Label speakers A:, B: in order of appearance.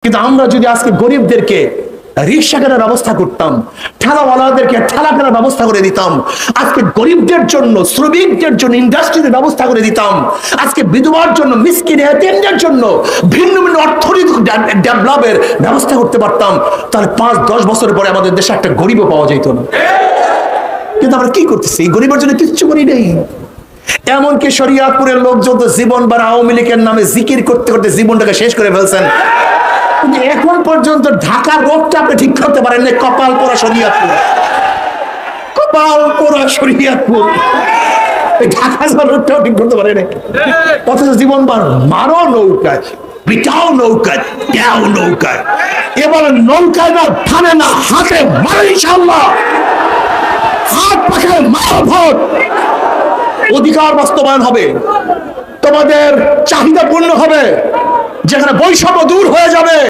A: কিন্তু আমরা যদি আজকে গরিবদেরকে রিক্সা কেনার ব্যবস্থা করতাম, ঠেলাওয়ালাদেরকে ঠেলা কেনার ব্যবস্থা করে দিতাম, আজকে গরিবদের জন্য, শ্রমিকদের জন্য ইন্ডাস্ট্রিতে ব্যবস্থা করে দিতাম, আজকে বিধবার জন্য, মিসকিন এতিমদের জন্য ভিন্ন ভিন্ন অর্থনৈতিক ডেভেলপের ব্যবস্থা করতে পারতাম, তাহলে 5-10 বছর পরে আমাদের দেশে একটা গরিবও পাওয়া যেত না। কিন্তু আমরা কি করতেছি? গরিবের জন্য কিচ্ছু করি নেই। এমনকি শরিয়াতপুরের লোকজন তো জীবন বার আওয়ামী লীগের নামে জিকির করতে করতে জীবনটাকে শেষ করে ফেলছেন। কিন্তু এখন পর্যন্ত ঢাকার রোডটা আপনি ঠিক করতে পারেন না। কপাল পোড়া শরিয়াতপুর, কপাল পোড়া শরিয়াতপুর, ঢাকা রোডটাও ঠিক করতে পারেন না। অথচ জীবন বার মারো নৌকায়, পিটাও নৌকায়, দেও নৌকায়, এবার নৌকায় না থামে না, হাতে মারো ইনশাআল্লাহ, হাত পাখে মারো ভোট। অধিকার বাস্তবায়ন হবে, তোমাদের চাহিদা পূর্ণ হবে, যেখানে বৈষম্য দূর হয়ে যাবে।